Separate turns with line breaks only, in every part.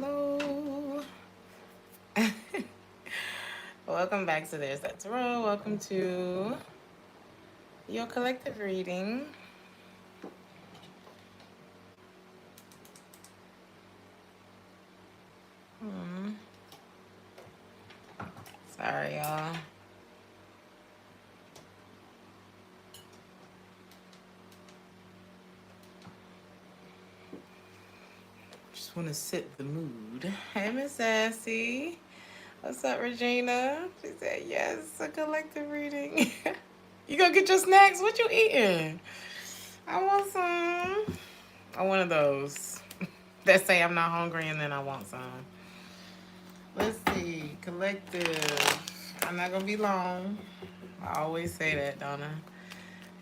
Hello. Welcome back to Theresthattarot. Welcome to your collective reading. Sorry, y'all. Just want to set the mood. Hey, Miss Sassy. What's up, Regina? She said, yes, a collective reading. You gonna get your snacks? What you eating? I want some. I want one of those that say I'm not hungry and then I want some. Let's see. Collective. I'm not gonna be long. I always say that, don't I?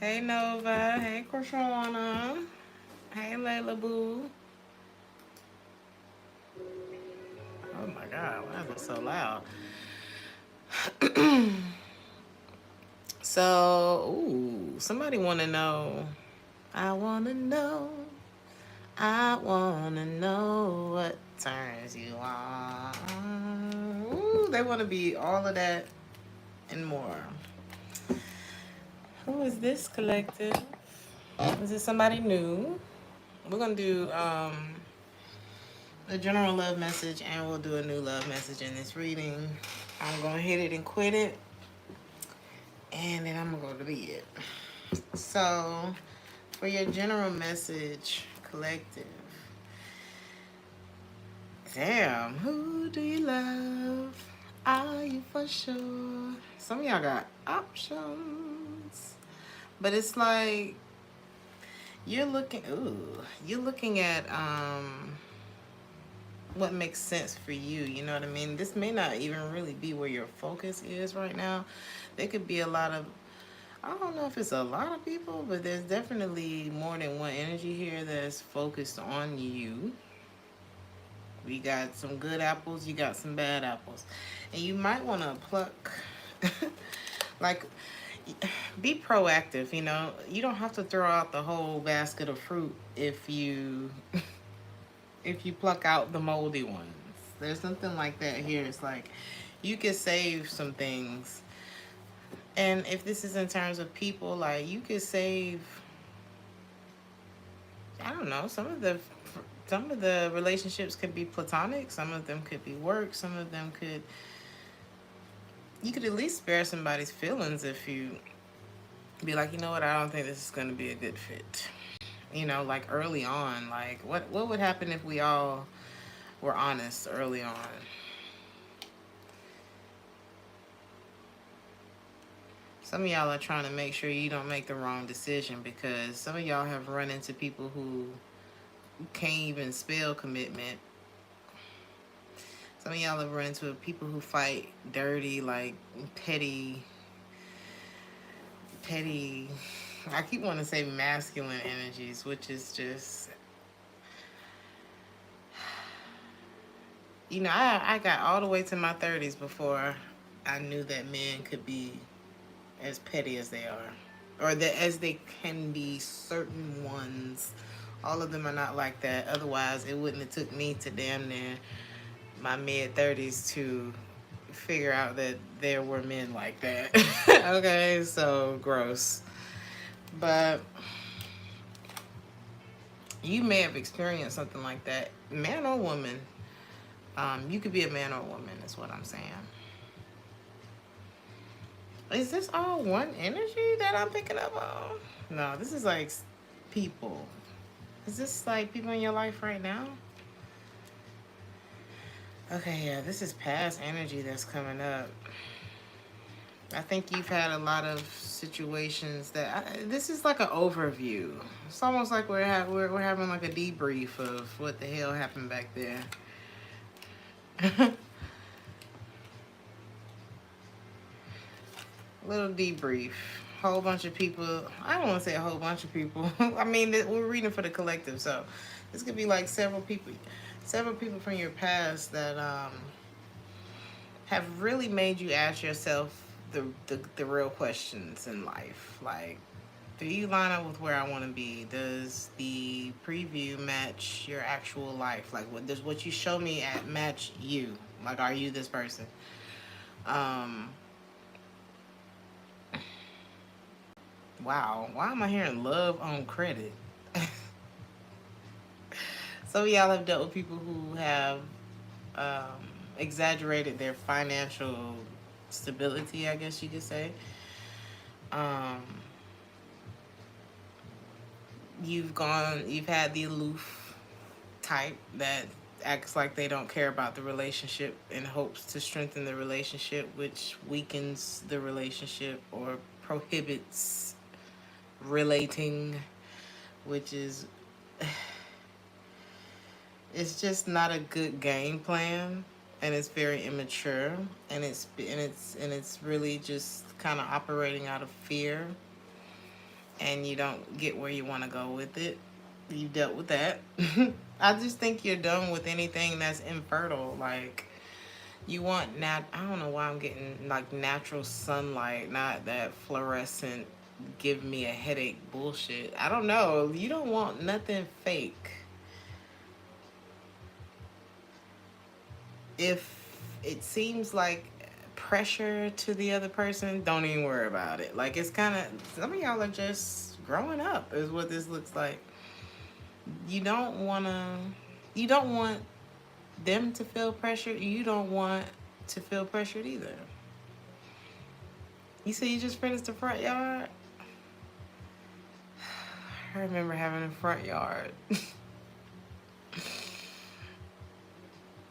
Hey, Nova. Hey, Krishana. Hey, Layla Boo. Oh my God, why is it so loud? So, ooh, somebody want to know. I want to know. I want to know what turns you on. Ooh, they want to be all of that and more. Who is this collective? Is it somebody new? We're going to do a general love message and we'll do a new love message in this reading. I'm going to hit it and quit it. And then I'm going to go to bed. So, for your general message, collective. Damn, who do you love? Are you for sure? Some of y'all got options. But it's like you're looking at what makes sense for you, you know what I mean? This may not even really be where your focus is right now. There could be a lot of, I don't know if it's a lot of people, but there's definitely more than one energy here that's focused on you. We got some good apples, you got some bad apples. And you might want to pluck, like, be proactive, you know? You don't have to throw out the whole basket of fruit if you pluck out the moldy ones. There's something like that here. It's like you could save some things. And if this is in terms of people, like you could save, I don't know, some of the relationships could be platonic, some of them could be work, some of them could, you could at least spare somebody's feelings if you be like, you know what, I don't think this is going to be a good fit. You know, like early on, like what would happen if we all were honest early on? Some of y'all are trying to make sure you don't make the wrong decision because some of y'all have run into people who can't even spell commitment. Some of y'all have run into people who fight dirty, like petty. I keep wanting to say masculine energies, which is just, you know, I got all the way to my 30s before I knew that men could be as petty as they are, or that as they can be. Certain ones, all of them are not like that. Otherwise, it wouldn't have took me to damn near my mid-30s to figure out that there were men like that. Okay, so gross. But you may have experienced something like that, man or woman. You could be a man or a woman, is what I'm saying. Is this all one energy that I'm picking up on? No, this is like people. Is this like people in your life right now? Okay, yeah, this is past energy that's coming up. I think you've had a lot of situations that this is like an overview. It's almost like we're having like a debrief of what the hell happened back there. Little debrief. Whole bunch of people. I don't want to say a whole bunch of people. I mean, we're reading for the collective, so this could be like several people from your past that have really made you ask yourself the real questions in life. Like, Do you line up with where I want to be? Does the preview match your actual life? Like, what does what you show me at match you? Like, are you this person? Um, wow. Why am I hearing love on credit? Some of y'all have dealt with people who have exaggerated their financial stability, I guess you could say. Um, you've had the aloof type that acts like they don't care about the relationship in hopes to strengthen the relationship, which weakens the relationship or prohibits relating, which is it's just not a good game plan, and it's very immature, and it's really just kind of operating out of fear, and you don't get where you want to go with it. You dealt with that. I just think you're done with anything that's infertile. Like, you want I don't know why I'm getting like natural sunlight, not that fluorescent give me a headache bullshit. I don't know. You don't want nothing fake. If it seems like pressure to the other person, don't even worry about it. Like, it's kind of, some of y'all are just growing up is what this looks like. You don't want them to feel pressured. You don't want to feel pressured either. You say you just finished the front yard? I remember having a front yard.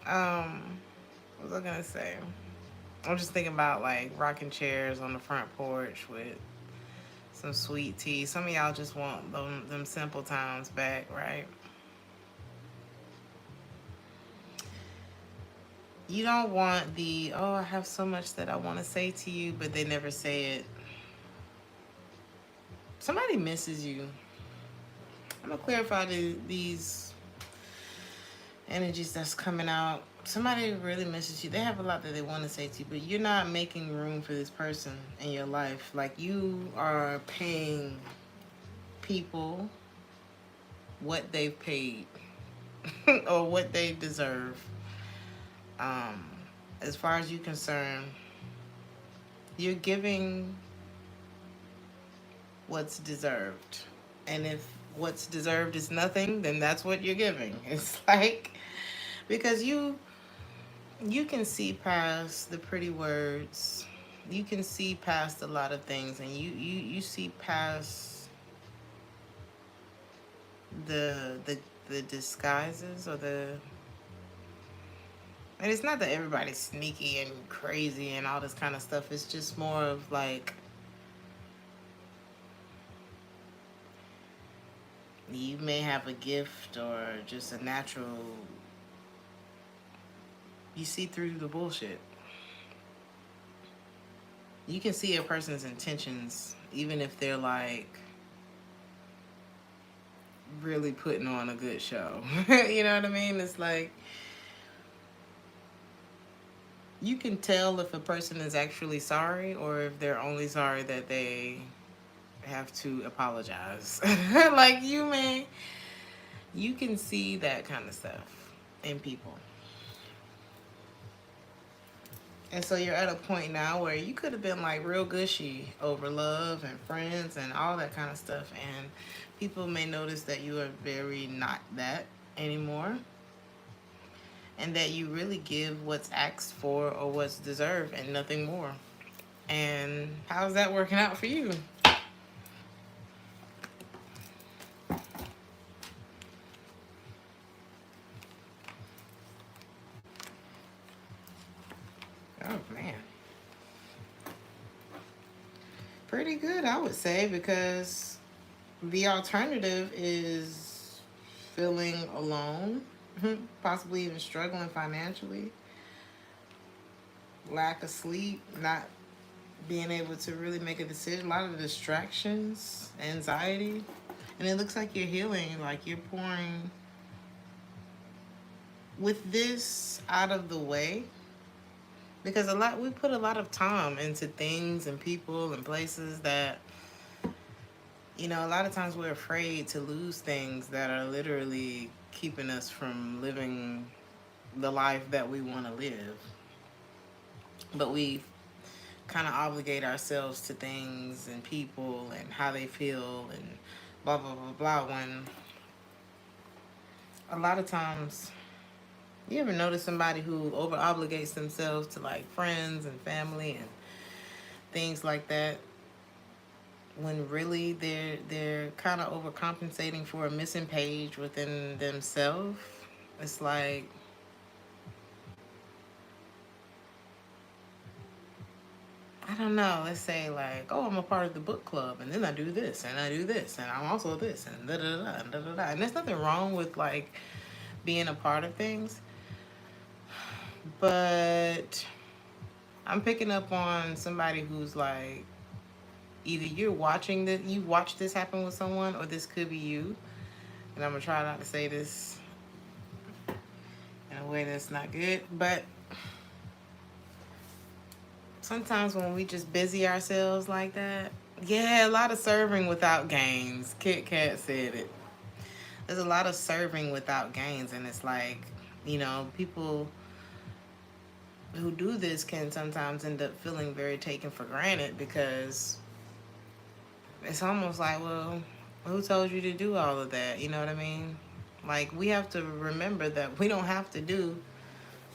What was I gonna say? I'm just thinking about like rocking chairs on the front porch with some sweet tea. Some of y'all just want them simple times back, right? You don't want the, oh, I have so much that I want to say to you, but they never say it. Somebody misses you. I'm gonna clarify these energies that's coming out. Somebody really misses you. They have a lot that they want to say to you, but you're not making room for this person in your life. Like, you are paying people what they've paid or what they deserve. As far as you're concerned, you're giving what's deserved. And if what's deserved is nothing, then that's what you're giving. It's like, because you can see past the pretty words. You can see past a lot of things, and you see past the disguises or the, and it's not that everybody's sneaky and crazy and all this kind of stuff. It's just more of like, you may have a gift or just a natural, you see through the bullshit. You can see a person's intentions, even if they're like really putting on a good show. You know what I mean? It's like, you can tell if a person is actually sorry or if they're only sorry that they have to apologize. Like, you can see that kind of stuff in people. And so you're at a point now where you could have been like real gushy over love and friends and all that kind of stuff, and people may notice that you are very not that anymore, and that you really give what's asked for or what's deserved and nothing more. And how's that working out for you? Oh man, pretty good, I would say, because the alternative is feeling alone, possibly even struggling financially, lack of sleep, not being able to really make a decision, a lot of distractions, anxiety. And it looks like you're healing, like you're pouring with this out of the way, because we put a lot of time into things and people and places that You know, a lot of times we're afraid to lose things that are literally keeping us from living the life that we want to live. But we kind of obligate ourselves to things and people and how they feel and blah, blah, blah, blah. When a lot of times, you ever notice somebody who over obligates themselves to like friends and family and things like that, when really they're kind of overcompensating for a missing page within themselves? It's like, I don't know, let's say like, oh, I'm a part of the book club and then I do this and I do this and I'm also this and da da da and da da da. And there's nothing wrong with like being a part of things, but I'm picking up on somebody who's like, either you're watching this, you watch this happen with someone, or this could be you. And I'm gonna try not to say this in a way that's not good, but sometimes when we just busy ourselves like that, yeah, a lot of serving without gains. Kit Kat said it. There's a lot of serving without gains, and it's like, you know, people who do this can sometimes end up feeling very taken for granted, because it's almost like, well, who told you to do all of that? You know what I mean? Like, we have to remember that we don't have to do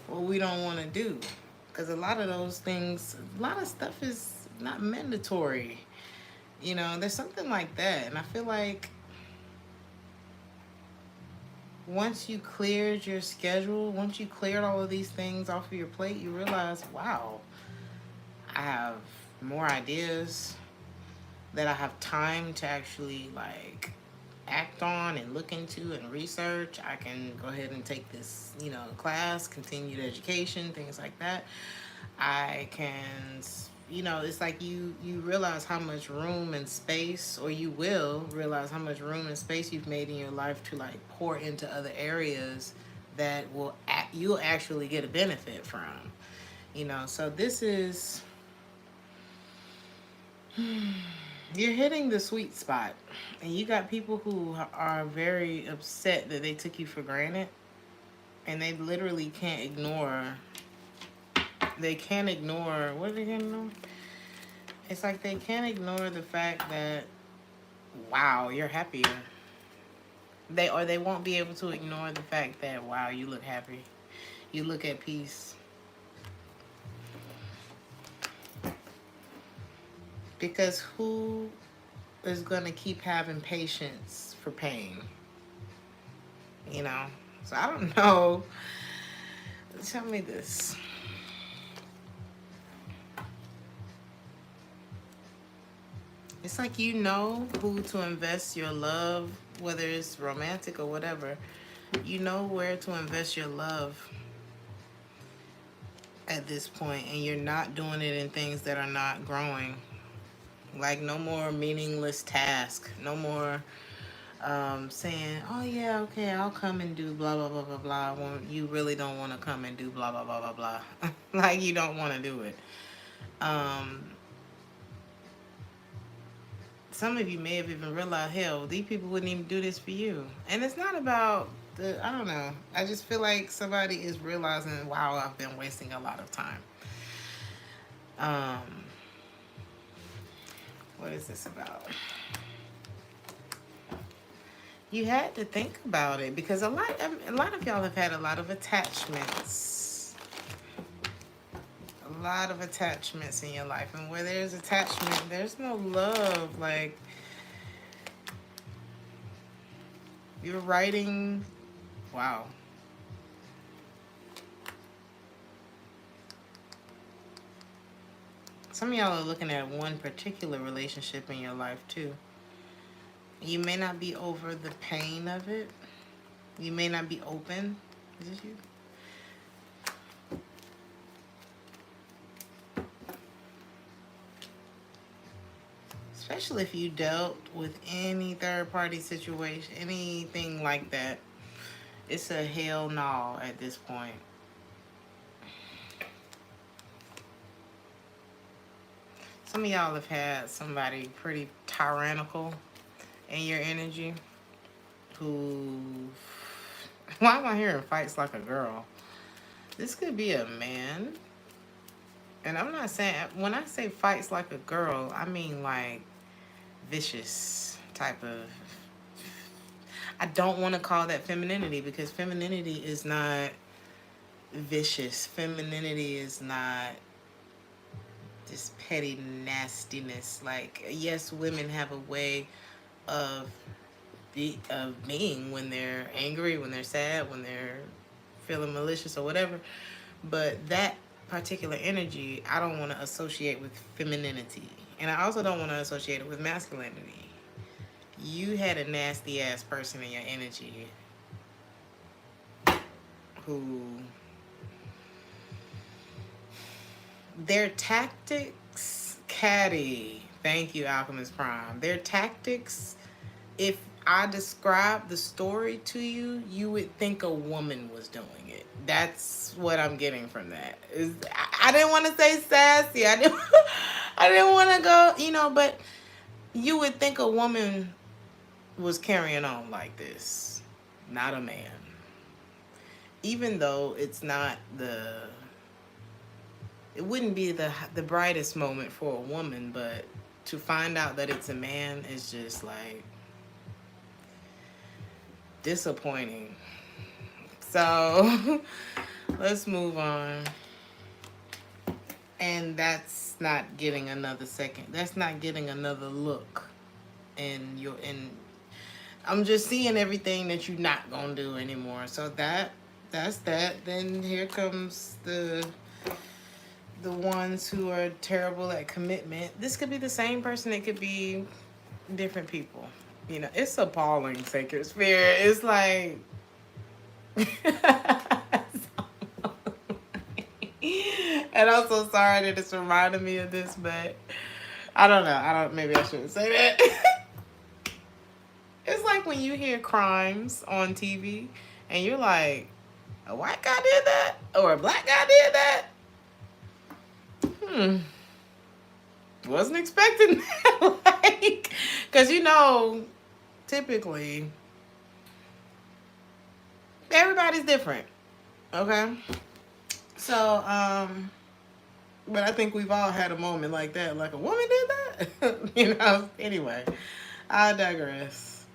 what we don't want to do. Because a lot of those things, a lot of stuff is not mandatory. You know, there's something like that. And I feel like once you cleared your schedule, once you cleared all of these things off of your plate, you realize, wow, I have more ideas that I have time to actually like act on and look into and research. I can go ahead and take this, you know, class, continued education, things like that. I can, you know, it's like you realize how much room and space, or you will realize how much room and space you've made in your life to like pour into other areas that will you'll actually get a benefit from, you know. So this is you're hitting the sweet spot, and you got people who are very upset that they took you for granted, and they literally can't ignore. They can't ignore. What are they gonna know? It's like they can't ignore the fact that, wow, you're happier. They won't be able to ignore the fact that, wow, you look happy. You look at peace. Because who is gonna keep having patience for pain? You know? So I don't know. Tell me this. It's like, you know who to invest your love, whether it's romantic or whatever. You know where to invest your love at this point, and you're not doing it in things that are not growing. Like, no more meaningless task. No more saying, oh yeah, okay, I'll come and do blah, blah, blah, blah, blah, when you really don't want to come and do blah, blah, blah, blah, blah. Like, you don't want to do it. Some of you may have even realized, hell, these people wouldn't even do this for you. And it's not about I don't know. I just feel like somebody is realizing, wow, I've been wasting a lot of time. What is this about? You had to think about it, because a lot of y'all have had a lot of attachments. A lot of attachments in your life. And where there's attachment, there's no love. Like, you're writing, wow. Some of y'all are looking at one particular relationship in your life too. You may not be over the pain of it. You may not be open. Is this you? Especially if you dealt with any third party situation, anything like that. It's a hell no at this point. Some of y'all have had somebody pretty tyrannical in your energy who... Why am I hearing fights like a girl? This could be a man. And I'm not saying... When I say fights like a girl, I mean like vicious type of... I don't want to call that femininity, because femininity is not vicious. Femininity is not this petty nastiness. Like, yes, women have a way of being when they're angry, when they're sad, when they're feeling malicious or whatever. But that particular energy, I don't want to associate with femininity. And I also don't want to associate it with masculinity. You had a nasty ass person in your energy who... Their tactics, catty. Thank you, Alchemist Prime. Their tactics, if I describe the story to you, you would think a woman was doing it. That's what I'm getting from that. I didn't want to say sassy. I didn't want to go, you know, but you would think a woman was carrying on like this, not a man. Even though it's not it wouldn't be the brightest moment for a woman, but to find out that it's a man is just like disappointing. So let's move on. And that's not getting another second. That's not getting another look. And I'm just seeing everything that you're not gonna do anymore. So that's that. Then here comes the ones who are terrible at commitment. This could be the same person. It could be different people. You know, it's appalling, Sacred Spirit. It's like... And I'm so sorry that it's reminding me of this, but I don't know. Maybe I shouldn't say that. It's like when you hear crimes on TV and you're like, a white guy did that? Or a black guy did that? Wasn't expecting that. Like, because, you know, typically everybody's different. Okay? So, but I think we've all had a moment like that. Like, a woman did that? You know? Anyway, I digress.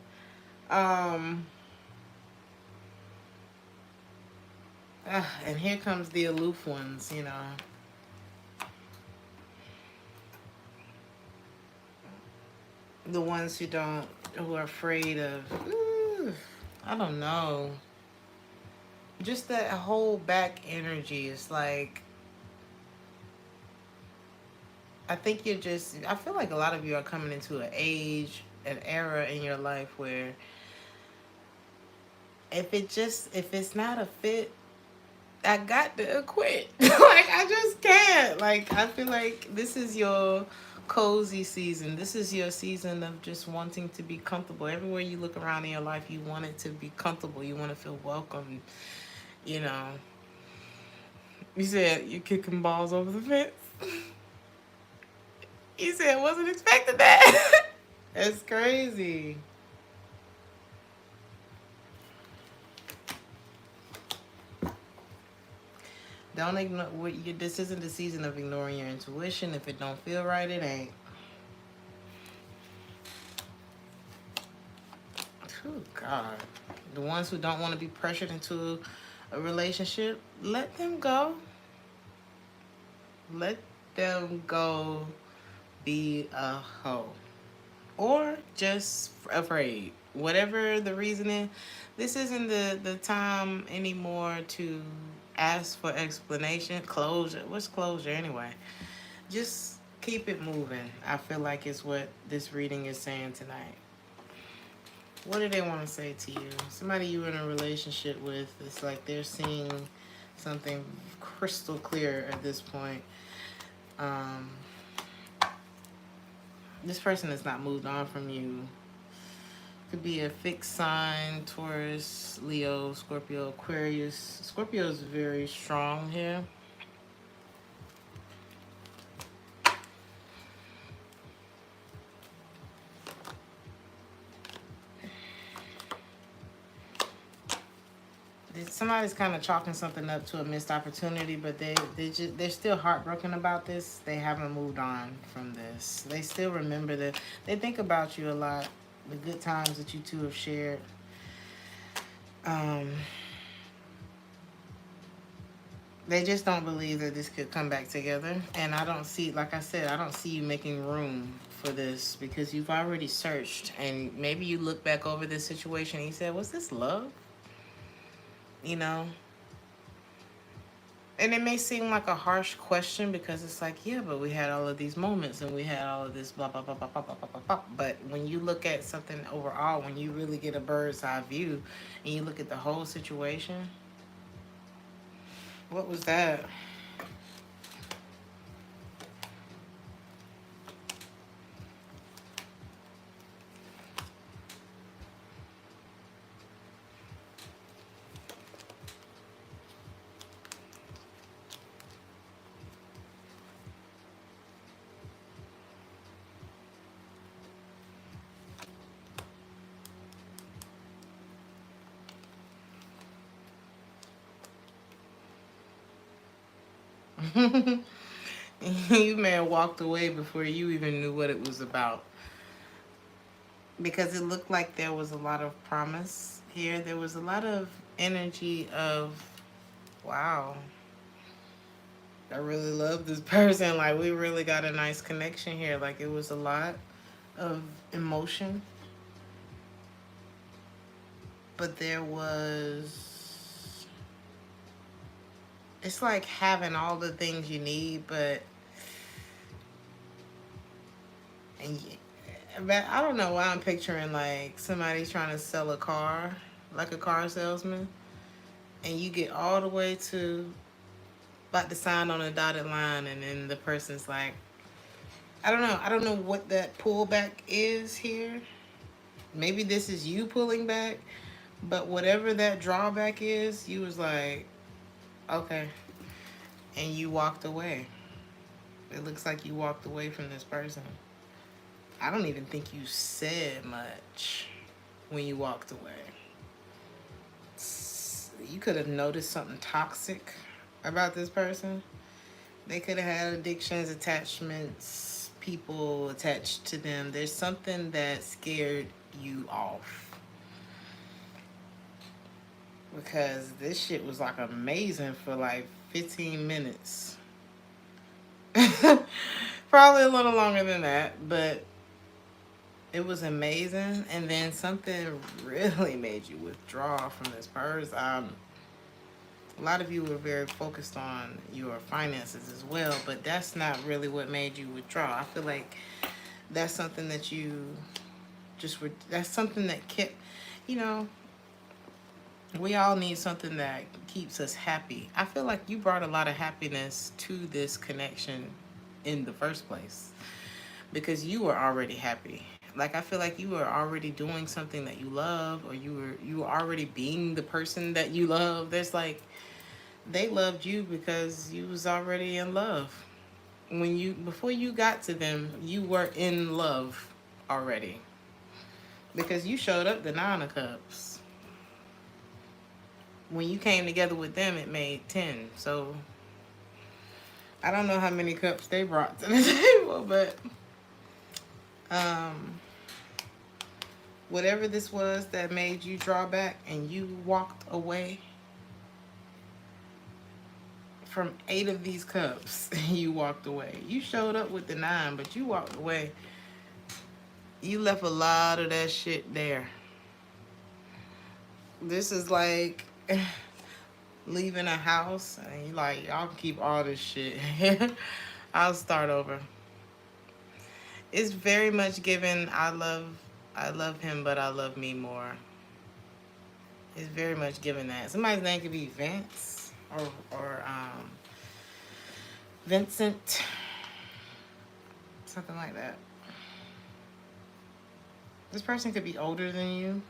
And here comes the aloof ones, you know. The ones who are afraid of, I don't know. Just that whole back energy is like, I think I feel like a lot of you are coming into an era in your life where if it's not a fit, I got to quit. Like, I just can't. Like, I feel like this is your cozy season. This is your season of just wanting to be comfortable. Everywhere you look around in your life, you want it to be comfortable. You want to feel welcome. You know. You said you're kicking balls over the fence. You said wasn't expecting that. That's crazy. Don't ignore this isn't the season of ignoring your intuition. If it don't feel right, it ain't. Oh God. The ones who don't want to be pressured into a relationship, let them go. Let them go be a hoe. Or just afraid. Whatever the reason is, this isn't the time anymore to ask for explanation. Closure. What's closure anyway? Just keep it moving. I feel like it's what this reading is saying tonight. What do they want to say to you? Somebody you're in a relationship with, it's like they're seeing something crystal clear at this point. This person has not moved on from you. Could be a fixed sign, Taurus, Leo, Scorpio, Aquarius. Scorpio is very strong here. somebody's kind of chalking something up to a missed opportunity, but they're still heartbroken about this. They haven't moved on from this. They still remember that. They think about you a lot, the good times that you two have shared. They just don't believe that this could come back together. And I don't see, like I said, I don't see you making room for this because you've already searched. And maybe you look back over this situation and you said, was this love? You know? And it may seem like a harsh question because it's like, yeah, but we had all of these moments and we had all of this blah, blah, blah, blah, blah, blah, blah, blah, blah. But when you look at something overall, when you really get a bird's eye view and you look at the whole situation, what was that? You may have walked away before you even knew what it was about. Because it looked like there was a lot of promise here. There was a lot of energy of, wow, I really love this person. Like, we really got a nice connection here. Like, it was a lot of emotion. But there was, it's like having all the things you need, but, but I don't know why I'm picturing like somebody trying to sell a car, like a car salesman, and you get all the way to about to sign on a dotted line, and then the person's like, I don't know what that pullback is here. Maybe this is you pulling back, but whatever that drawback is, you was like, okay, and you walked away. It looks like you walked away from this person. I don't even think you said much when you walked away. You could have noticed something toxic about this person. They could have had addictions, attachments, people attached to them. There's something that scared you off. Because this shit was like amazing for like 15 minutes. Probably a little longer than that, but it was amazing. And then something really made you withdraw from this person. A lot of you were very focused on your finances as well, but that's not really what made you withdraw. I feel like that's something that you just were, that's something that kept, you know, we all need something that keeps us happy. I feel like you brought a lot of happiness to this connection in the first place because you were already happy. Like, I feel like you were already doing something that you love, or you were already being the person that you love. There's like, they loved you because you was already in love. When you, before you got to them, you were in love already. Because you showed up the 9 of Cups. When you came together with them, it made 10. So I don't know how many cups they brought to the table, but whatever this was that made you draw back and you walked away from 8 of these cups, you walked away. You showed up with the 9, but you walked away. You left a lot of that shit there. This is like leaving a house and you like, y'all can keep all this shit. I'll start over. It's very much given, I love him, but I love me more. It's very much given that. Somebody's name could be Vince or Vincent. Something like that. This person could be older than you.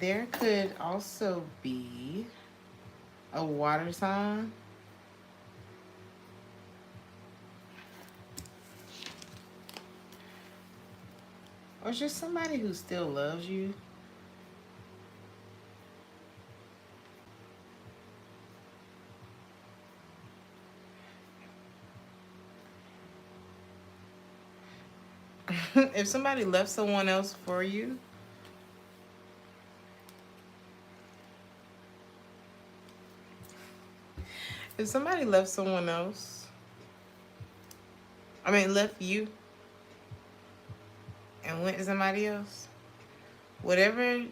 There could also be a water sign. or just somebody who still loves you. If somebody left someone else for you, if somebody left someone else, left you and went to somebody else, whatever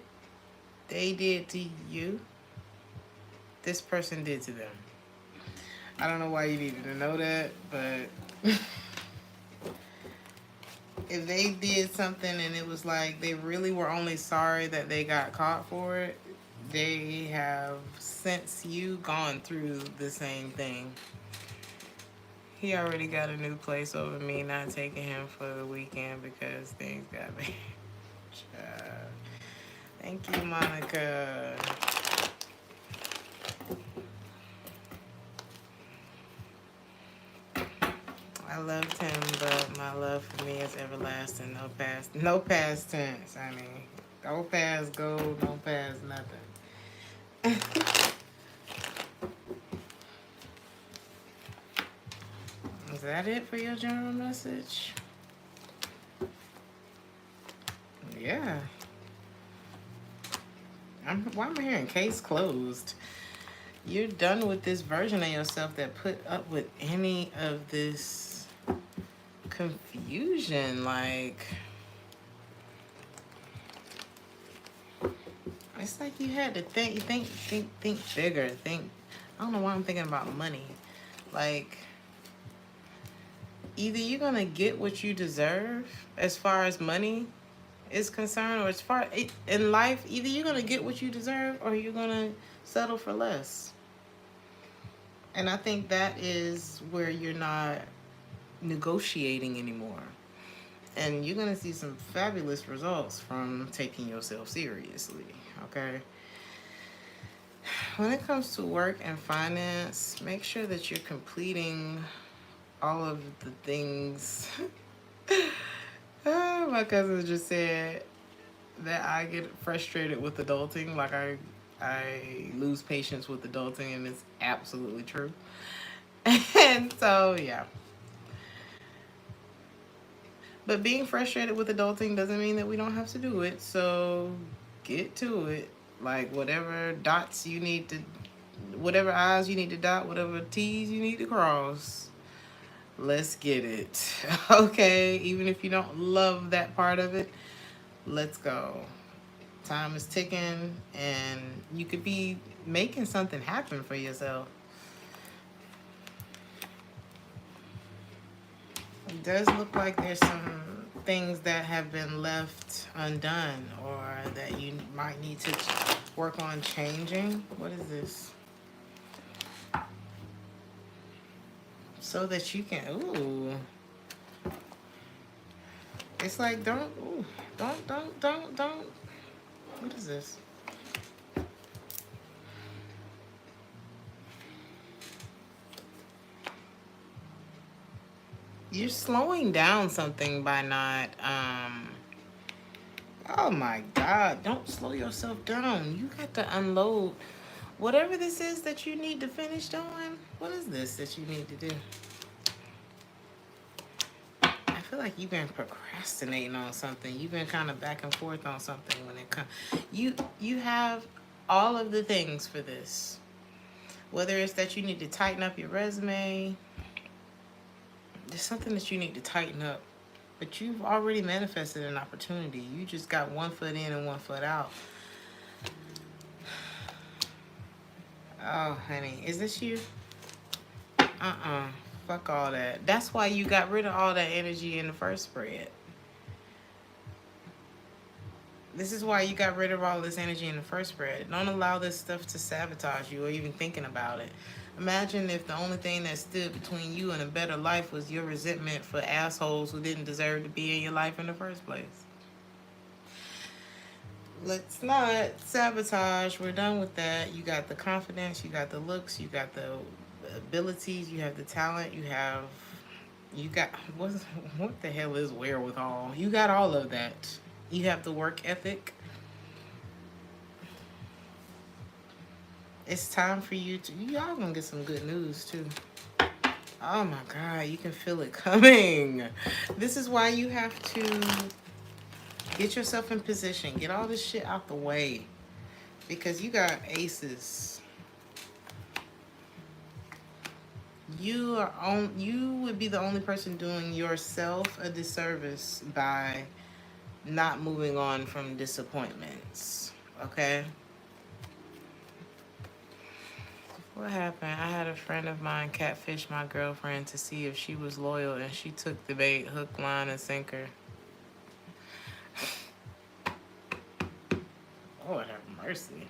they did to you, this person did to them. I don't know why you needed to know that, but if they did something and it was like they really were only sorry that they got caught for it, they have, since you, gone through the same thing. He already got a new place over me not taking him for the weekend because things got bad. Thank you, Monica. I loved him, but my love for me is everlasting. No past tense. I mean, don't pass go, don't pass nothing. Is that it for your general message? Yeah. Why am I hearing case closed? You're done with this version of yourself that put up with any of this confusion. Like, it's like you had to think bigger. I don't know why I'm thinking about money. Like, either you're gonna get what you deserve as far as money is concerned, or as far in life, either you're gonna get what you deserve or you're gonna settle for less. And I think that is where you're not negotiating anymore. And you're gonna see some fabulous results from taking yourself seriously, okay? When it comes to work and finance, make sure that you're completing all of the things. My cousin just said that I get frustrated with adulting. Like I lose patience with adulting, and it's absolutely true. And so, yeah. But being frustrated with adulting doesn't mean that we don't have to do it. So get to it. Like, whatever dots you need to, whatever I's you need to dot, whatever T's you need to cross, let's get it. Okay? Even if you don't love that part of it, let's go. Time is ticking, and you could be making something happen for yourself. It does look like there's some things that have been left undone, or that you might need to work on changing. What is this? So that you can, ooh. It's like, don't. What is this? You're slowing down something by not, oh my God, don't slow yourself down. You got to unload whatever this is that you need to finish doing. What is this that you need to do? I feel like you've been procrastinating on something. You've been kind of back and forth on something when it comes. You have all of the things for this. Whether it's that you need to tighten up your resume, there's something that you need to tighten up. But you've already manifested an opportunity. You just got one foot in and one foot out. Oh, honey, is this you? Fuck all that. That's why you got rid of all that energy in the first spread. This is why you got rid of all this energy in the first spread. Don't allow this stuff to sabotage you or even thinking about it. Imagine if the only thing that stood between you and a better life was your resentment for assholes who didn't deserve to be in your life in the first place. Let's not sabotage. We're done with that. You got the confidence, you got the looks, you got the abilities, you have the talent, you got what the hell is wherewithal? You got all of that. You have the work ethic. It's time for you to, y'all gonna get some good news too. Oh my God, you can feel it coming. This is why you have to get yourself in position. Get all this shit out the way. Because you got aces. You would be the only person doing yourself a disservice by not moving on from disappointments. Okay? What happened? I had a friend of mine catfish my girlfriend to see if she was loyal, and she took the bait, hook, line, and sinker. Lord have mercy.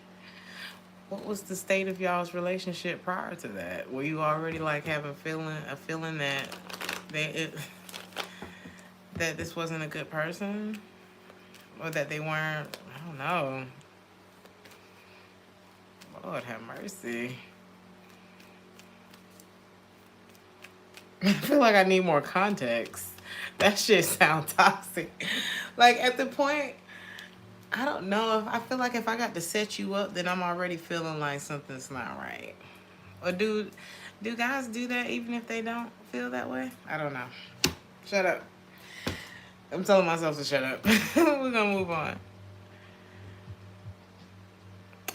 What was the state of y'all's relationship prior to that? Were you already like having a feeling that that this wasn't a good person, or that they weren't? I don't know. Lord have mercy. I feel like I need more context. That shit sounds toxic. Like at the point, I don't know. I feel like if I got to set you up, then I'm already feeling like something's not right. Or do guys do that even if they don't feel that way? I don't know. Shut up. I'm telling myself to shut up. We're gonna move on.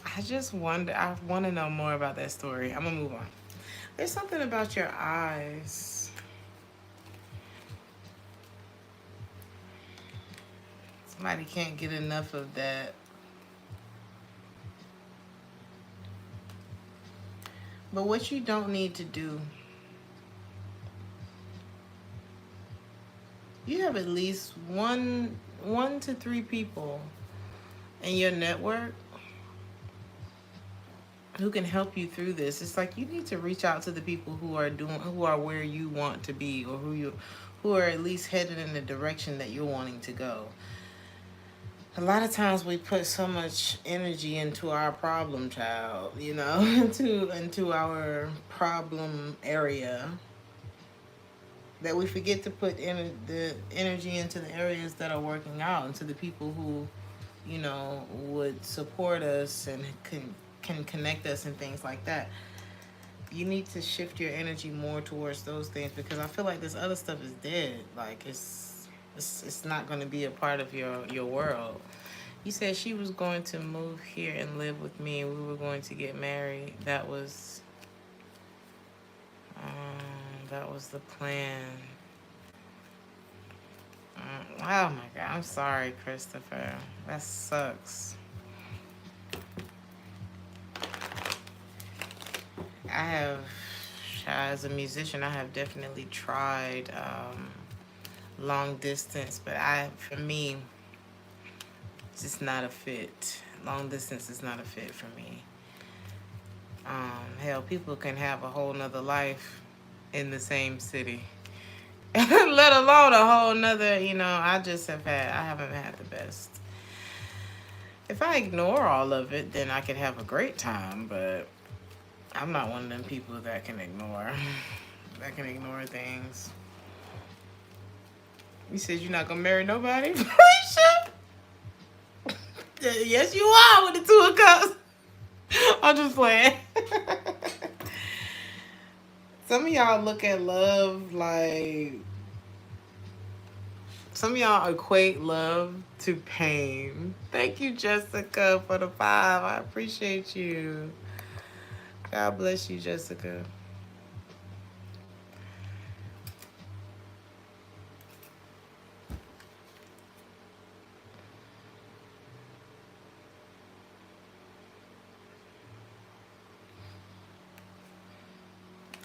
I want to know more about that story. I'm gonna move on. There's something about your eyes. Somebody can't get enough of that. But what you don't need to do, you have at least one to three people in your network who can help you through this. It's like you need to reach out to the people who are where you want to be, or who are at least headed in the direction that you're wanting to go. A lot of times we put so much energy into our problem child, you know, into our problem area, that we forget to put the energy into the areas that are working out, into the people who, you know, would support us and can connect us and things like that. You need to shift your energy more towards those things, because I feel like this other stuff is dead. Like it's not going to be a part of your world. You said she was going to move here and live with me, and we were going to get married. That was the plan. Oh my God, I'm sorry, Christopher. That sucks. I have, as a musician, I have definitely tried long distance, but for me, it's just not a fit. Long distance is not a fit for me. Hell, people can have a whole nother life in the same city. Let alone a whole nother, you know, I haven't had the best. If I ignore all of it, then I could have a great time, but I'm not one of them people that can ignore things. You said you're not gonna marry nobody? Felicia? Yes, you are, with the Two of Cups. I'm just playing. Some of y'all look at love like... Some of y'all equate love to pain. Thank you, Jessica, for the 5. I appreciate you. God bless you, Jessica.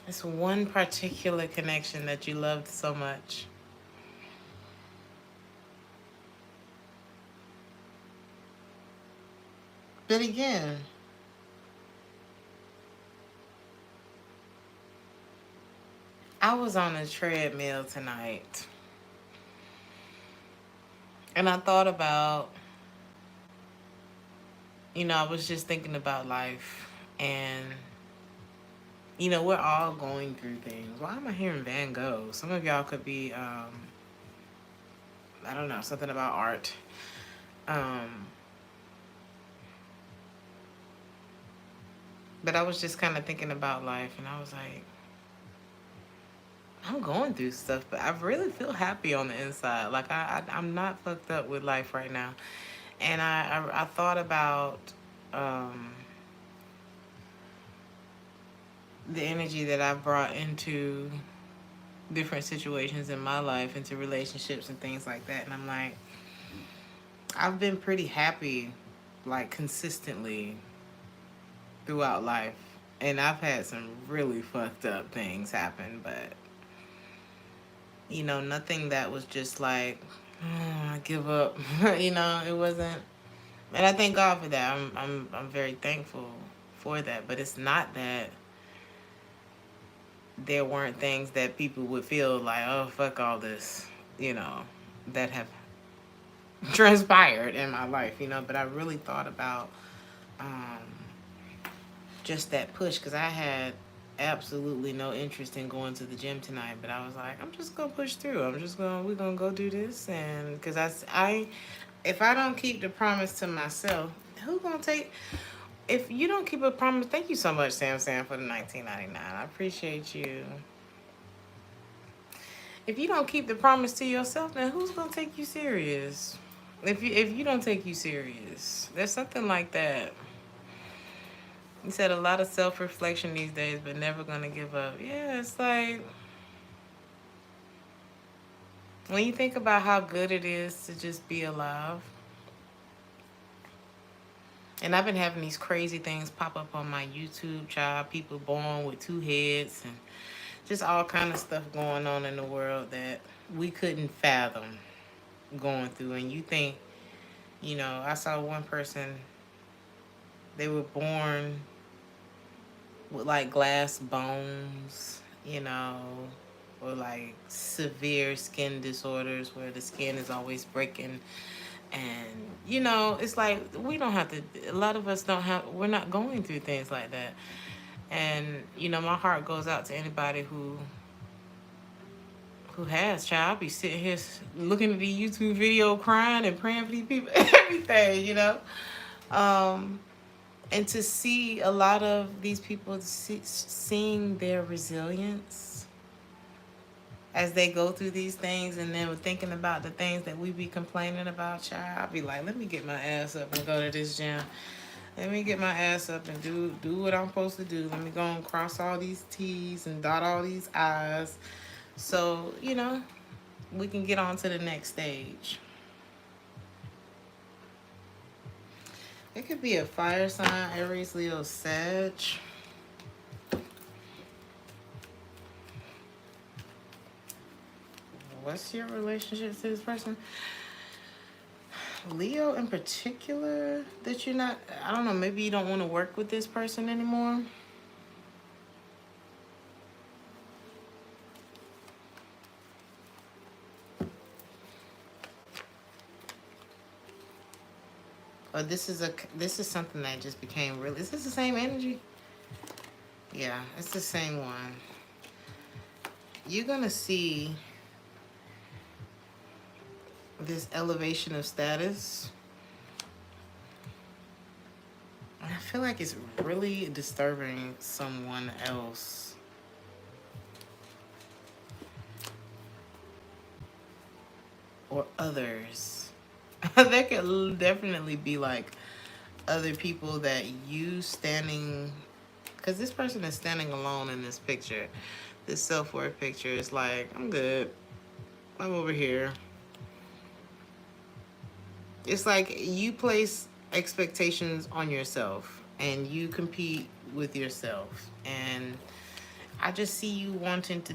It's one particular connection that you loved so much. But again, I was on a treadmill tonight, and I thought about, you know, I was just thinking about life, and, you know, we're all going through things. Why am I hearing Van Gogh? Some of y'all could be, I don't know, something about art. But I was just kind of thinking about life, and I was like, I'm going through stuff, but I really feel happy on the inside. Like I'm not fucked up with life right now. And I thought about the energy that I've brought into different situations in my life, into relationships and things like that. And I'm like, I've been pretty happy, like consistently throughout life. And I've had some really fucked up things happen, but you know, nothing that was just like, oh, I give up. You know, it wasn't. And I thank God for that. I'm very thankful for that. But it's not that there weren't things that people would feel like, oh, fuck all this, you know, that have transpired in my life, you know. But I really thought about just that push, because I had absolutely no interest in going to the gym tonight, but I was like, I'm just gonna push through. We're gonna go do this. And because if I don't keep the promise to myself, who gonna take? If you don't keep a promise, thank you so much, Sam, for the 19.99. I appreciate you. If you don't keep the promise to yourself, then who's gonna take you serious? If you don't take you serious, there's something like that. You said a lot of self-reflection these days, but never gonna give up. Yeah, it's like when you think about how good it is to just be alive. And I've been having these crazy things pop up on my YouTube, child. People born with 2 heads and just all kind of stuff going on in the world that we couldn't fathom going through. And you think, you know, I saw one person, they were born with like glass bones, you know, or like severe skin disorders where the skin is always breaking. And, you know, it's like we don't have to, a lot of us don't have, we're not going through things like that. And, you know, my heart goes out to anybody who has, child. I'll be sitting here looking at the YouTube video crying and praying for these people, everything, you know. And to see a lot of these people seeing their resilience as they go through these things, and then thinking about the things that we be complaining about, child, I'll be like, let me get my ass up and go to this gym. Let me get my ass up and do what I'm supposed to do. Let me go and cross all these T's and dot all these I's. So, you know, we can get on to the next stage. It could be a fire sign, Aries, Leo, Sag. What's your relationship to this person? Leo in particular, that you're not, I don't know, maybe you don't want to work with this person anymore. Or this is something that just became real. Is this the same energy? Yeah, it's the same one. You're gonna see this elevation of status. I feel like it's really disturbing someone else. Or others. There could definitely be like other people that you standing, because this person is standing alone in this picture. This self-worth picture is like, I'm good. I'm over here. It's like you place expectations on yourself and you compete with yourself. And I just see you wanting to,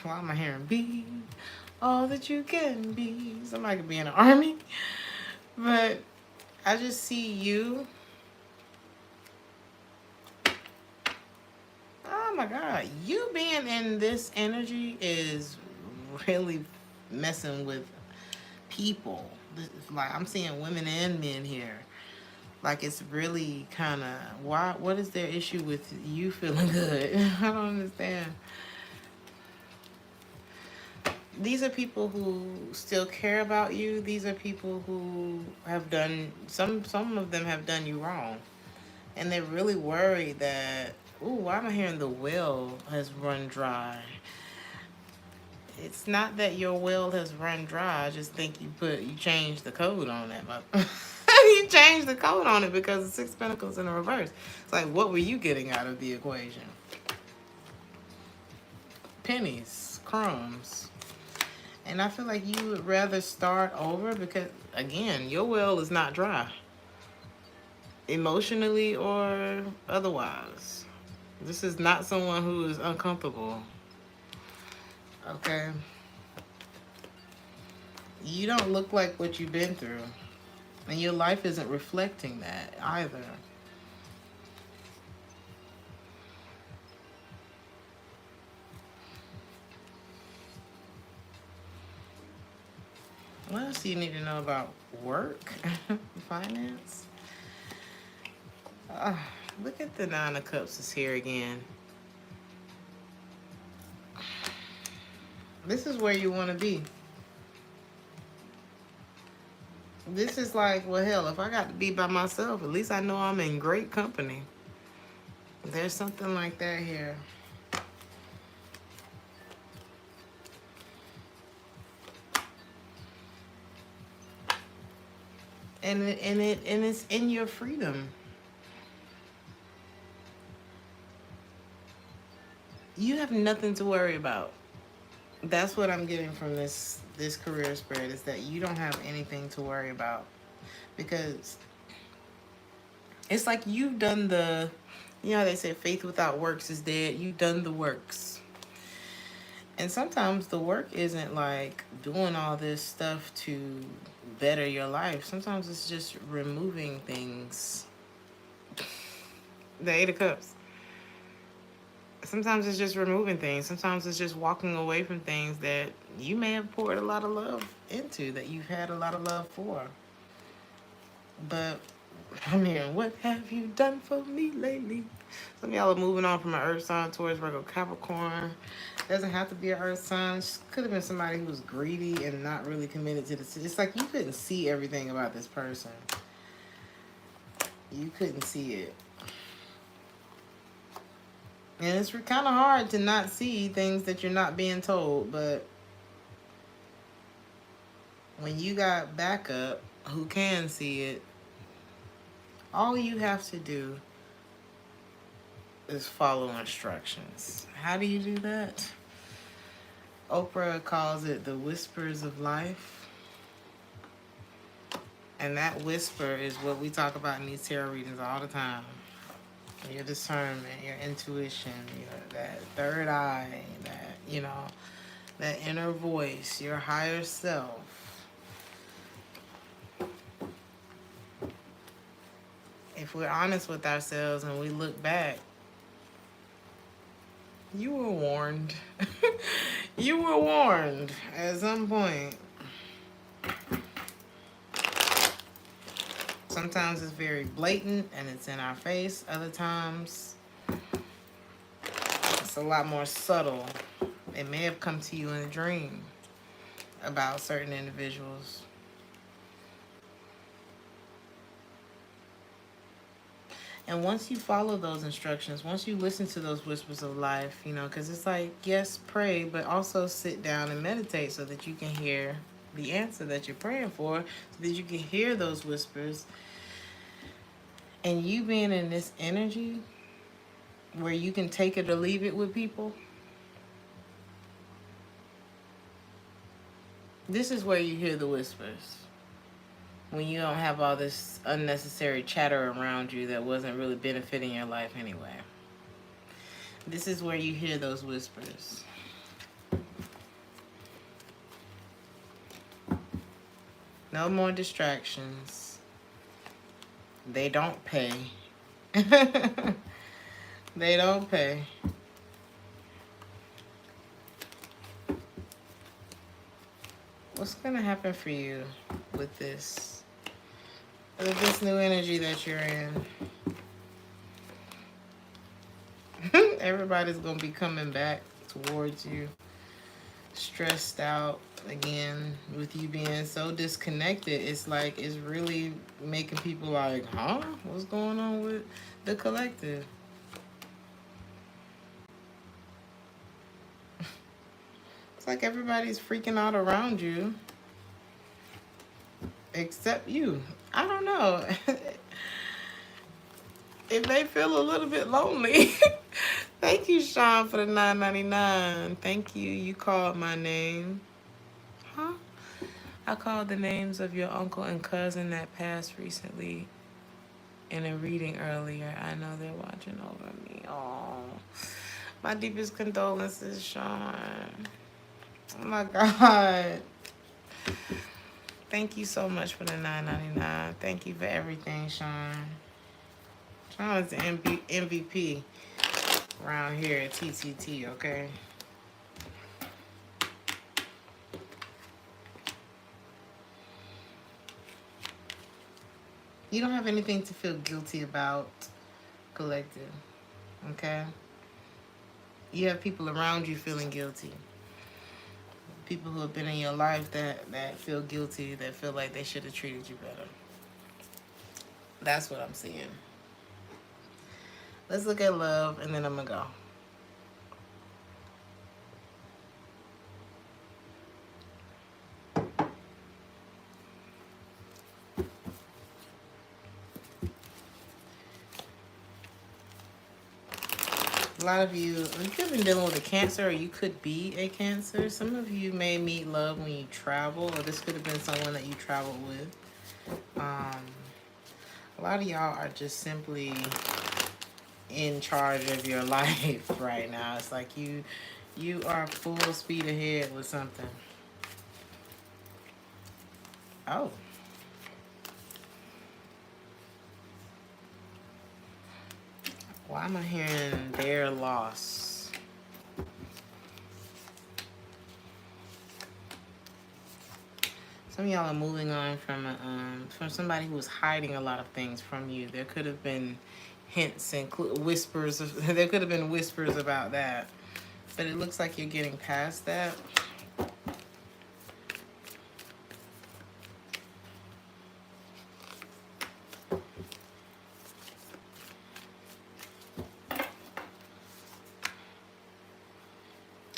why am I hearing be all that you can be? Somebody could be in the army. But I just see you. Oh my God. You being in this energy is really messing with people. Like, I'm seeing women and men here. Like, it's really kind of, what is their issue with you feeling good? I don't understand. these are people who still care about you. These are people who have done, some of them have done you wrong. And they're really worried that, ooh, why am I hearing the well has run dry? It's not that your well has run dry. I just think you changed the code on that. You changed the code on it because the Six of Pentacles in the reverse. It's like, what were you getting out of the equation? Pennies, crumbs. And I feel like you would rather start over because, again, your well is not dry. Emotionally or otherwise. This is not someone who is uncomfortable. Okay? You don't look like what you've been through. And your life isn't reflecting that either. What else do you need to know about work? Finance? Look at the Nine of Cups is here again. This is where you want to be. This is like, well, hell, if I got to be by myself, at least I know I'm in great company. There's something like that here. And it's in your freedom. You have nothing to worry about. That's what I'm getting from this career spread, is that you don't have anything to worry about. Because it's like you've done the, you know how they say faith without works is dead? You've done the works. And sometimes the work isn't like doing all this stuff to better your life. Sometimes it's just removing things. The Eight of Cups. Sometimes it's just removing things. Sometimes it's just walking away from things that you may have poured a lot of love into, that you've had a lot of love for. But, I mean, what have you done for me lately? Some of y'all are moving on from an earth sign towards Virgo, Capricorn. Doesn't have to be an earth sign. Could have been somebody who was greedy and not really committed to the... It's like you couldn't see everything about this person. You couldn't see it. And it's kind of hard to not see things that you're not being told, but when you got backup who can see it, all you have to do is follow instructions. How do you do that? Oprah calls it the whispers of life. And that whisper is what we talk about in these tarot readings all the time. Your discernment, your intuition, that third eye, that inner voice, your higher self. If we're honest with ourselves and we look back, you were warned. You were warned at some point. Sometimes it's very blatant and it's in our face. Other times it's a lot more subtle. It may have come to you in a dream about certain individuals. And once you follow those instructions, once you listen to those whispers of life, because it's like, yes, pray, but also sit down and meditate so that you can hear the answer that you're praying for, so that you can hear those whispers. And you being in this energy where you can take it or leave it with people, this is where you hear the whispers. When you don't have all this unnecessary chatter around you that wasn't really benefiting your life anyway. This is where you hear those whispers. No more distractions. They don't pay. They don't pay. What's going to happen for you with this? With this new energy that you're in? Everybody's going to be coming back towards you. stressed out. Again, with you being so disconnected, it's like it's really making people like, huh? What's going on with the collective? It's like everybody's freaking out around you except you. I don't know. It may feel a little bit lonely. Thank you, Sean, for the $9.99. Thank you. You called my name. Huh? I called the names of your uncle and cousin that passed recently in a reading earlier. I know they're watching over me. Oh, my deepest condolences, Sean. Oh my God. Thank you so much for the $9.99. Thank you for everything, Sean. Sean is the MVP around here at TTT, okay? You don't have anything to feel guilty about, collective, okay? You have people around you feeling guilty. People who have been in your life that feel guilty, that feel like they should have treated you better. That's what I'm seeing. Let's look at love, and then I'm going to go. A lot of you could have been dealing with a Cancer, or you could be a Cancer. Some of you may meet love when you travel, or this could have been someone that you traveled with. A lot of y'all are just simply in charge of your life right now. It's like you are full speed ahead with something. Oh. Why am I hearing their loss? Some of y'all are moving on from somebody who was hiding a lot of things from you. There could have been hints and whispers. There could have been whispers about that. But it looks like you're getting past that.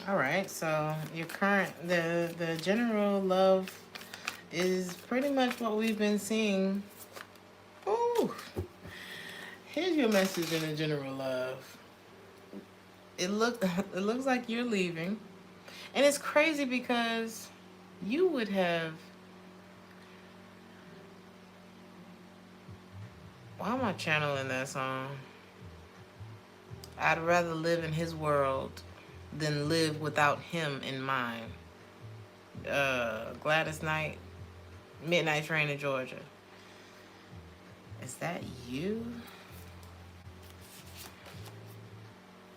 All right, so your current, the general love is pretty much what we've been seeing. Ooh, here's your message in the general love. It looks like you're leaving, and it's crazy because you would have. Why am I channeling that song? I'd rather live in his world than live without him in mine. Gladys Knight, Midnight Train to Georgia. Is that you?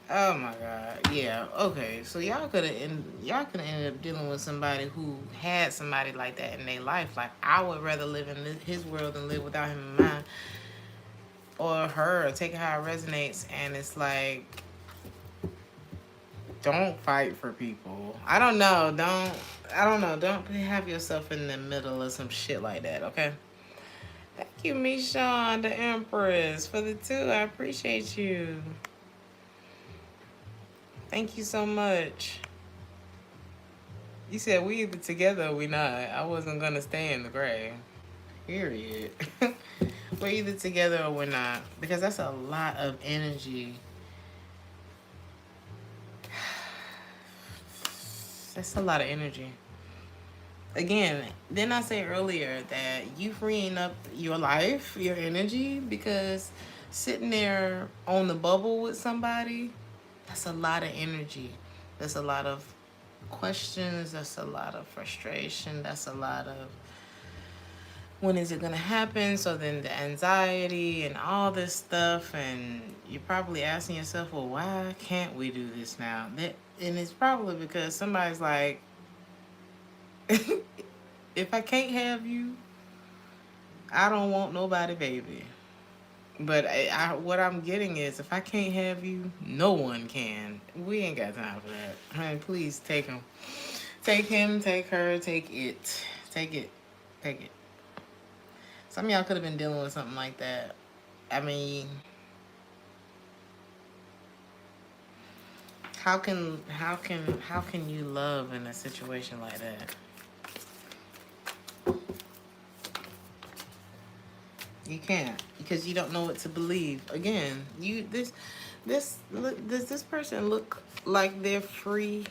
Oh my God. Yeah. Okay. So y'all could have ended up dealing with somebody who had somebody like that in their life. Like, I would rather live in his world than live without him in mine, or her. Take it how it resonates. And it's like, don't fight for people. I don't know. Don't have yourself in the middle of some shit like that, okay? Thank you, Michonne, the Empress, for the 2. I appreciate you. Thank you so much. You said we either together or we not. I wasn't going to stay in the grave. Period. We're either together or we're not. Because that's a lot of energy. That's a lot of energy. Again, didn't I say earlier that you freeing up your life, your energy, because sitting there on the bubble with somebody, that's a lot of energy. That's a lot of questions. That's a lot of frustration. That's a lot of when is it going to happen? So then the anxiety and all this stuff, and you're probably asking yourself, well, why can't we do this now? And it's probably because somebody's like, if I can't have you, I don't want nobody, baby. But what I'm getting is, if I can't have you, no one can. We ain't got time for that. Honey, please take them. Take him, take her, take it. Take it. Take it. Some of y'all could have been dealing with something like that. I mean, how can you love in a situation like that? You can't, because you don't know what to believe. Again, does this person look like they're free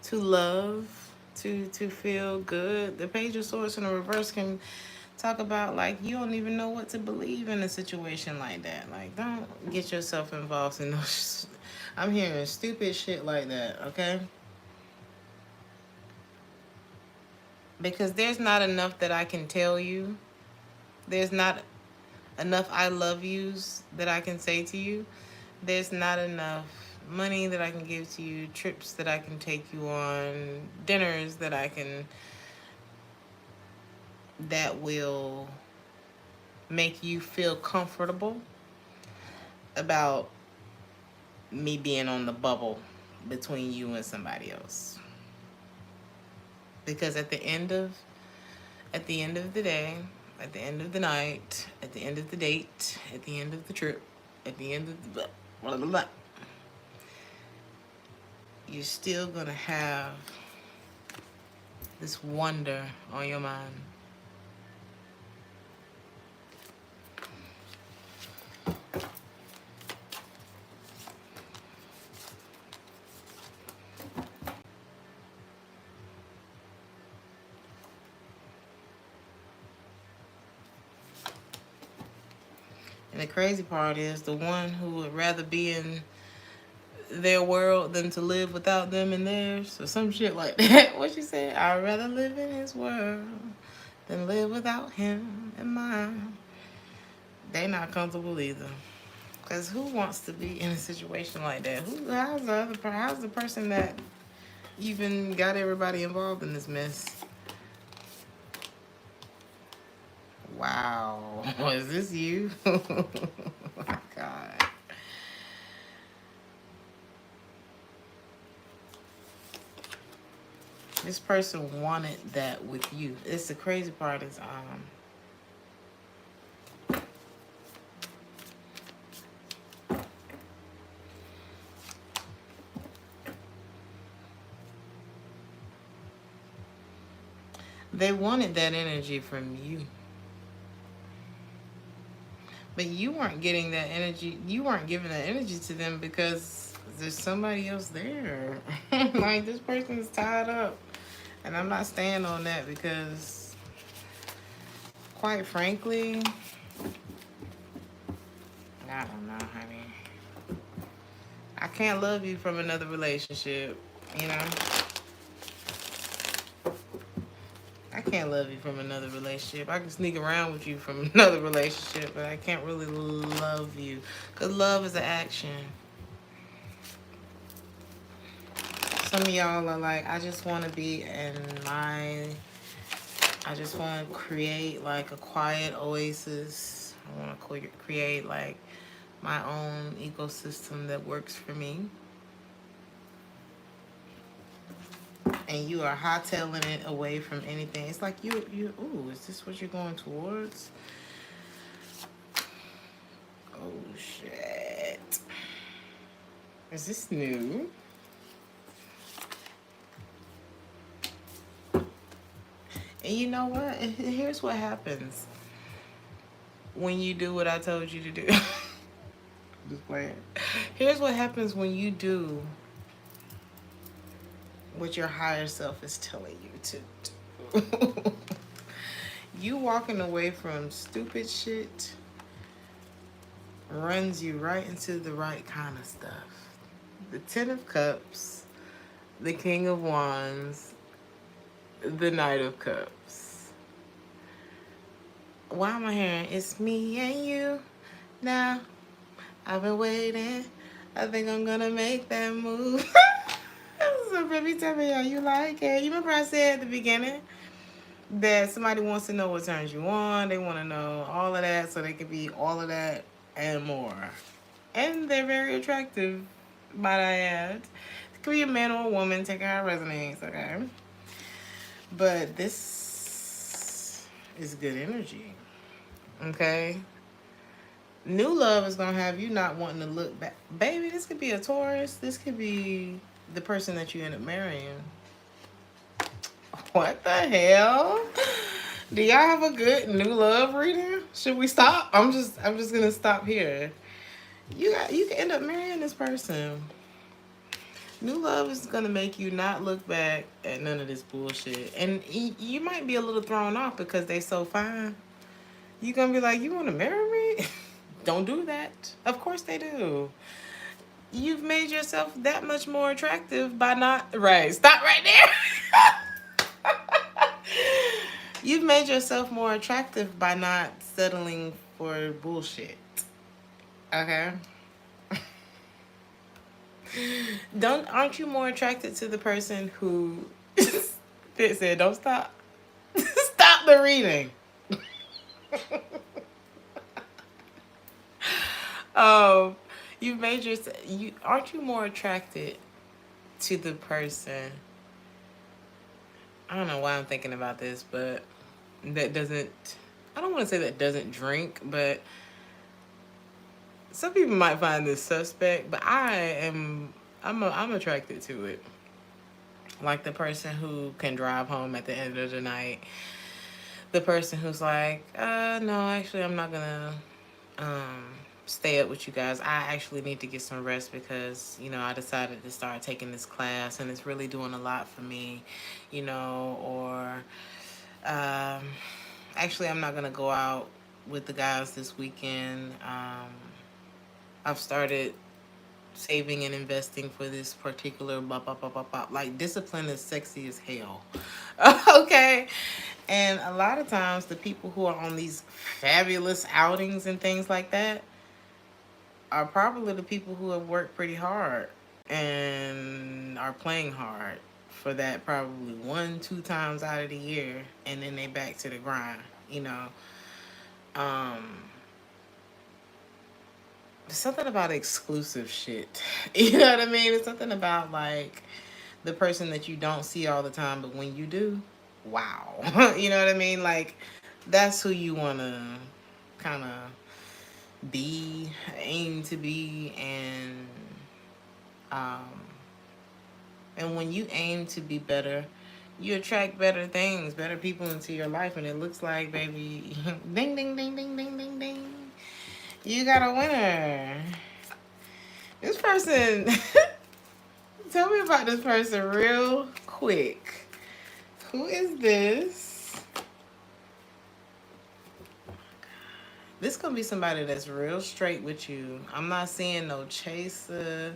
to love, to feel good? The Page of Swords in the reverse can talk about, like, you don't even know what to believe in a situation like that. Like, don't get yourself involved in those. I'm hearing stupid shit like that, okay? Because there's not enough that I can tell you. There's not enough I love yous that I can say to you. There's not enough money that I can give to you, trips that I can take you on, dinners that will make you feel comfortable about me being on the bubble between you and somebody else. Because at the end of the day, at the end of the night, at the end of the date, at the end of the trip, at the end of the blah, blah, blah, you're still gonna have this wonder on your mind. And the crazy part is, the one who would rather be in their world than to live without them in theirs, or some shit like that. What you say? I'd rather live in his world than live without him in mine. They not comfortable either. Because who wants to be in a situation like that? How's the person that even got everybody involved in this mess? Wow. Is this you? Oh my God. This person wanted that with you. It's the crazy part is they wanted that energy from you. But you weren't getting that energy. You weren't giving that energy to them because there's somebody else there. Like, this person is tied up. And I'm not staying on that because, quite frankly, I don't know, honey. I can't love you from another relationship, you know? I can't love you from another relationship. I can sneak around with you from another relationship, but I can't really love you. Because love is an action. Some of y'all are like, I just want to be I just want to create like a quiet oasis. I want to create like my own ecosystem that works for me. And you are hightailing it away from anything. It's like ooh, is this what you're going towards? Oh, shit. Is this new? And you know what? Here's what happens when you do what I told you to do. Just playing. Here's what happens when you do what your higher self is telling you to do. You walking away from stupid shit runs you right into the right kind of stuff. The Ten of Cups, the King of Wands, the Knight of Cups. Why am I hearing it's me and you now? I've been waiting. I think I'm gonna make that move. So baby, tell me how you like it. You remember I said at the beginning that somebody wants to know what turns you on. They want to know all of that so they can be all of that and more. And they're very attractive, might I add. could be a man or a woman, take how it resonates, okay? But this is good energy, okay? New love is going to have you not wanting to look back. Baby, this could be a Taurus. This could be the person that you end up marrying. What the hell? Do y'all have a good new love reading? Should we stop? I'm just gonna stop here. You can end up marrying this person. New love is gonna make you not look back at none of this bullshit, and you might be a little thrown off because they so fine. You gonna be like, you want to marry me? Don't do that. Of course they do. You've made yourself that much more attractive by not Stop right there. You've made yourself more attractive by not settling for bullshit. Okay? Aren't you more attracted to the person who Fit said, don't stop. Stop the reading. You've made yourself, aren't you more attracted to the person? I don't know why I'm thinking about this, but that doesn't, I don't want to say that doesn't drink, but some people might find this suspect, but I'm attracted to it. Like the person who can drive home at the end of the night. The person who's like, no, actually I'm not gonna stay up with you guys. I actually need to get some rest because, you know, I decided to start taking this class and it's really doing a lot for me, you know, or actually I'm not gonna go out with the guys this weekend. I've started saving and investing for this particular like discipline is sexy as hell. Okay. And a lot of times the people who are on these fabulous outings and things like that are probably the people who have worked pretty hard and are playing hard for that probably 1-2 times out of the year, and then they back to the grind, you know. There's something about exclusive shit. You know what I mean? It's something about like the person that you don't see all the time, but when you do, wow. You know what I mean? Like that's who you want to kind of be, aim to be, and when you aim to be better, you attract better things, better people into your life, and it looks like, baby, ding, ding, ding, ding, ding, ding, ding, you got a winner. This person, tell me about this person real quick. Who is this? This gonna be somebody that's real straight with you. I'm not seeing no chaser.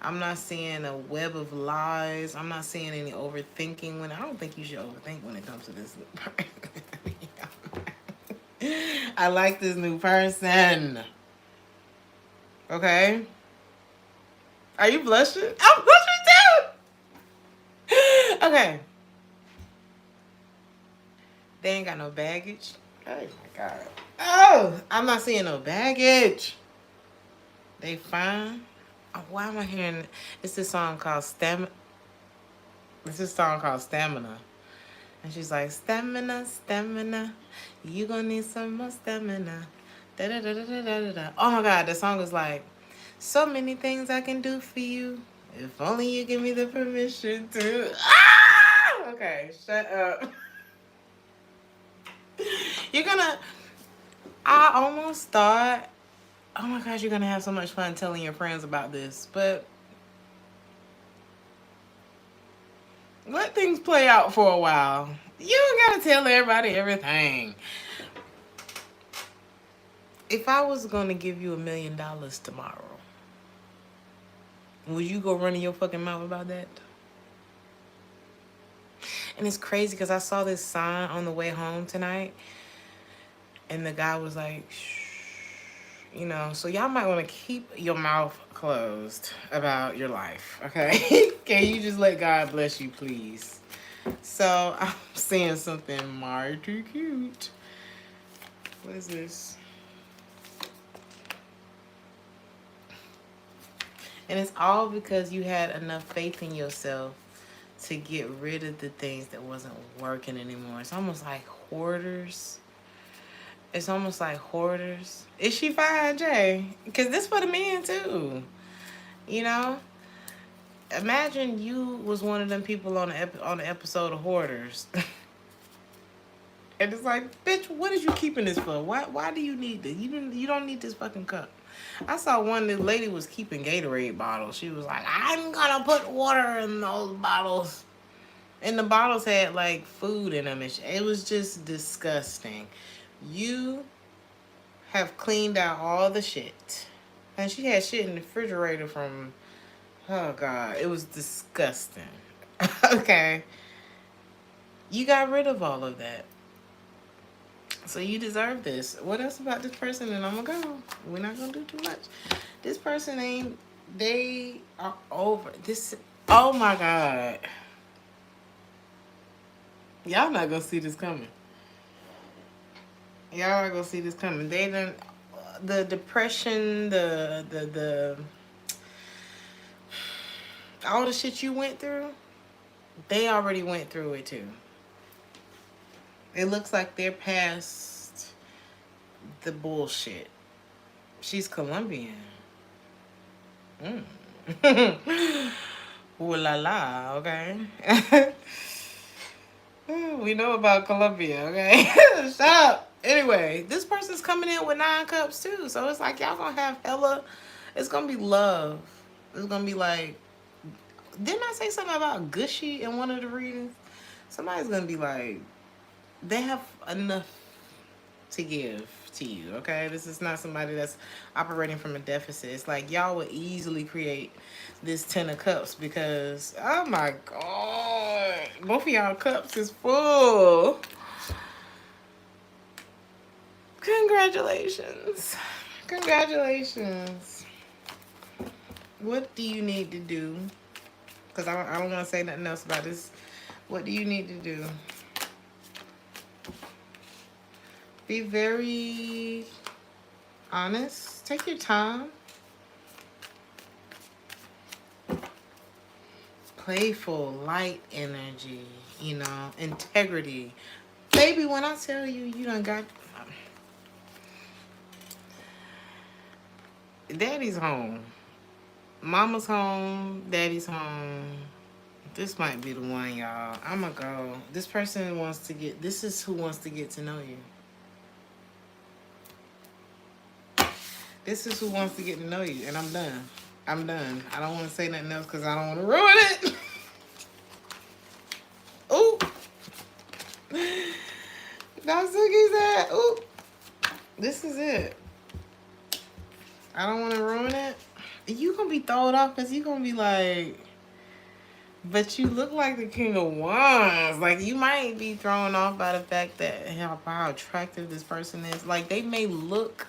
I'm not seeing a web of lies. I'm not seeing any overthinking. I don't think you should overthink when it comes to this. I like this new person. Okay? Are you blushing? I'm blushing too! Okay. They ain't got no baggage. Oh my God. Oh, I'm not seeing no baggage. They fine. Oh, why am I hearing? It's this song called Stamina. It's this song called Stamina. And she's like, stamina, stamina. You gonna need some more stamina. Da, da, da, da, da, da, da. Oh my God, the song is like, so many things I can do for you. If only you give me the permission to. Ah! Okay, shut up. You're gonna, I almost thought, oh my gosh, you're gonna have so much fun telling your friends about this, but let things play out for a while. You don't gotta tell everybody everything. If I was gonna give you $1 million tomorrow, would you go running your fucking mouth about that? And it's crazy because I saw this sign on the way home tonight, and the guy was like, shh, you know, so y'all might want to keep your mouth closed about your life, okay? Can you just let God bless you, please? So I'm seeing something mighty cute. What is this? And it's all because you had enough faith in yourself to get rid of the things that wasn't working anymore. It's almost like hoarders. It's almost like hoarders. Is she fine, Jay? Because this for the men too. You know? Imagine you was one of them people on the episode of Hoarders. And it's like, bitch, what is you keeping this for? Why do you need this? You don't need this fucking cup. I saw one, the lady was keeping Gatorade bottles. She was like, I'm gonna put water in those bottles. And the bottles had like food in them. It was just disgusting. You have cleaned out all the shit. And she had shit in the refrigerator from, oh God, it was disgusting. Okay. You got rid of all of that. So you deserve this. What else about this person? And I'm gonna go. We're not gonna do too much. This person ain't, they are over. This, oh my God. Y'all not gonna see this coming. Y'all not gonna see this coming. They done, the depression, the all the shit you went through, they already went through it too. It looks like they're past the bullshit. She's Colombian. Ooh la la, okay? We know about Colombia, okay? Shut up. Anyway, this person's coming in with 9 cups too. So it's like y'all gonna have hella, it's gonna be love. It's gonna be like, didn't I say something about gushy in one of the readings? Somebody's gonna be like, they have enough to give to you, okay? This is not somebody that's operating from a deficit. It's like y'all would easily create this 10 of cups because, oh my God, both of y'all cups is full. Congratulations. Congratulations. What do you need to do? Because I don't want to say nothing else about this. What do you need to do? Be very honest. Take your time. Playful, light energy, you know, integrity. Baby, when I tell you, you done got... Daddy's home. Mama's home. Daddy's home. This might be the one, y'all. I'ma go. This person wants to get... This is who wants to get to know you. This is who wants to get to know you, and I'm done. I'm done. I don't want to say nothing else because I don't want to ruin it. Ooh. That's what he said. Ooh. This is it. I don't want to ruin it. You going to be thrown off because you going to be like, but you look like the King of Wands. Like, you might be thrown off by the fact that how attractive this person is. Like, they may look...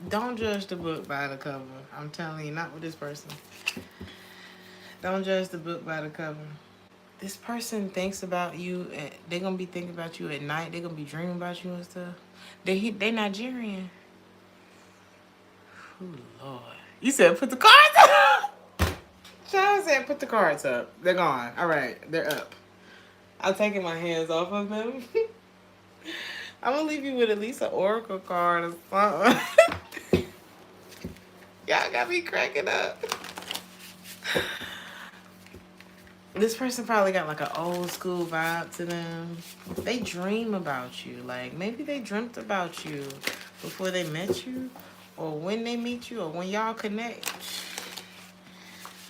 Don't judge the book by the cover. I'm telling you, not with this person. Don't judge the book by the cover. This person thinks about you. They're going to be thinking about you at night. They're going to be dreaming about you and stuff. They Nigerian. Oh, Lord. You said put the cards up. Child said put the cards up. They're gone. All right. They're up. I'm taking my hands off of them. I'm going to leave you with at least an oracle card or something. Y'all got me cracking up. This person probably got like an old school vibe to them. They dream about you. Like, maybe they dreamt about you before they met you, or when they meet you, or when y'all connect.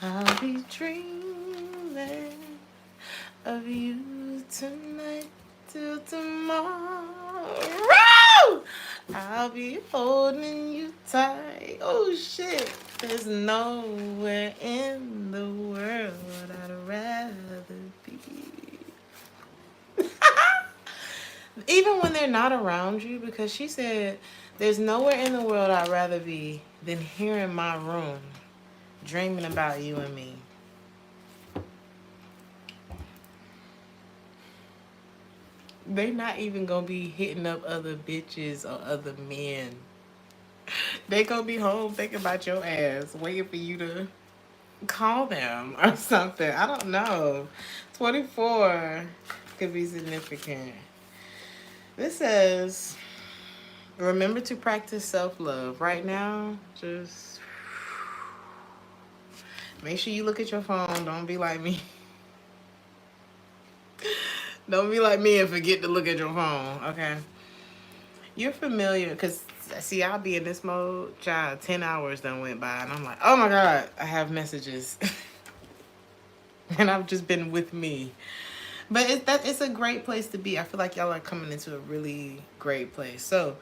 I'll be dreaming of you tonight till tomorrow. I'll be holding you tight. Oh shit. There's nowhere in the world I'd rather be. Even when they're not around you, because she said, there's nowhere in the world I'd rather be than here in my room, dreaming about you and me. They not even gonna be hitting up other bitches or other men. They gonna be home thinking about your ass, waiting for you to call them or something. I don't know. 24 could be significant. This says, remember to practice self-love. Right now, just make sure you look at your phone. Don't be like me. Don't be like me and forget to look at your phone, okay? You're familiar, because, see, I'll be in this mode, child, 10 hours done went by, and I'm like, oh my God, I have messages. And I've just been with me. But it's a great place to be. I feel like y'all are coming into a really great place. So,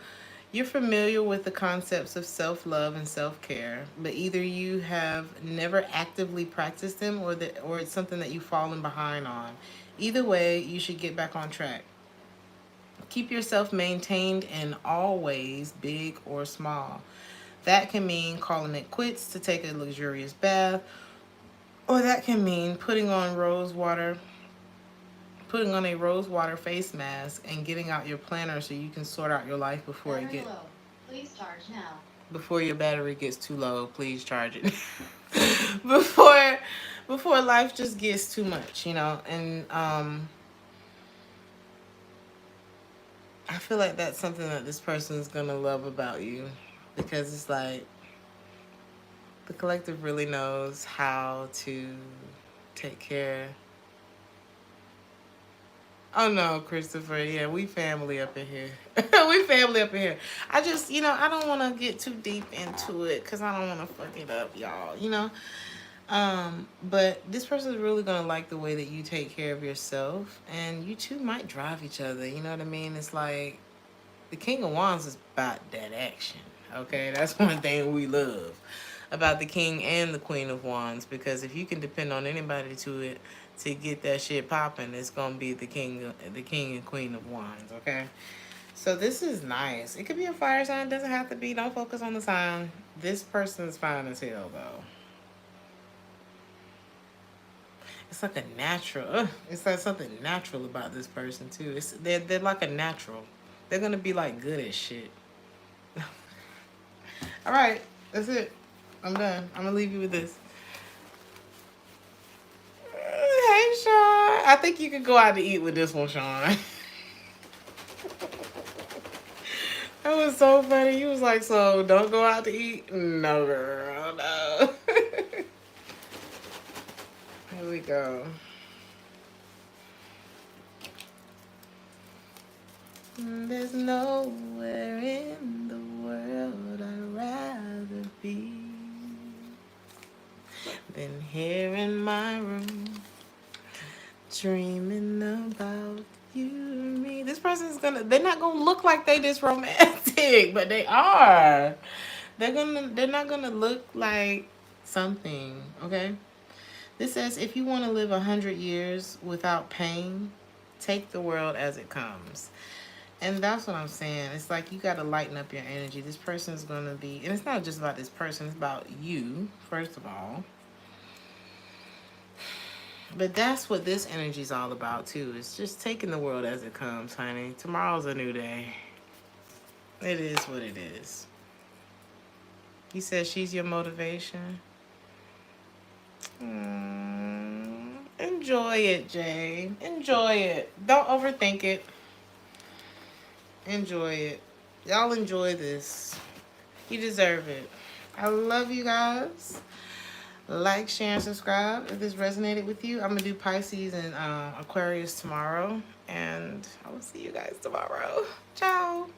you're familiar with the concepts of self-love and self-care, but either you have never actively practiced them or it's something that you've fallen behind on. Either way, you should get back on track. Keep yourself maintained in all ways, big or small. That can mean calling it quits to take a luxurious bath, or that can mean putting on a rose water face mask and getting out your planner so you can sort out your life before
Please charge now.
Before your battery gets too low, please charge it. before life just gets too much, you know. And I feel like that's something that this person is gonna love about you, because it's like the collective really knows how to take care. Oh no, Christopher. Yeah, we family up in here. We family up in here. I just, I don't want to get too deep into it because I don't want to fuck it up, y'all. But this person is really gonna like the way that you take care of yourself, and you two might drive each other. You know what I mean? It's like the King of Wands is about that action. Okay, that's one thing we love about the King and the Queen of Wands, because if you can depend on anybody to get that shit popping, it's gonna be the King and Queen of Wands. Okay, so this is nice. It could be a fire sign. Doesn't have to be. Don't focus on the sign. This person's fine as hell though. It's like a natural. It's like something natural about this person too. They're like a natural. They're gonna be like good at shit. All right, that's it. I'm done. I'm gonna leave you with this. Hey, Sean. I think you could go out to eat with this one, Sean. That was so funny. He was like, "So don't go out to eat." No, girl, no. Here we go. There's nowhere in the world I'd rather be than here in my room, dreaming about you and me. This person's they're not gonna look like they this romantic, but they are. They're not gonna look like something, okay? This says, if you want to live 100 years without pain, take the world as it comes. And that's what I'm saying. It's like you got to lighten up your energy. This person's going to be, and it's not just about this person, it's about you, first of all. But that's what this energy is all about, too. It's just taking the world as it comes, honey. Tomorrow's a new day. It is what it is. He says she's your motivation. Enjoy it, Jay. Enjoy it. Don't overthink it. Enjoy it. Y'all enjoy this. You deserve it. I love you guys. Like, share, and subscribe if this resonated with you. I'm going to do Pisces and Aquarius tomorrow. And I will see you guys tomorrow. Ciao.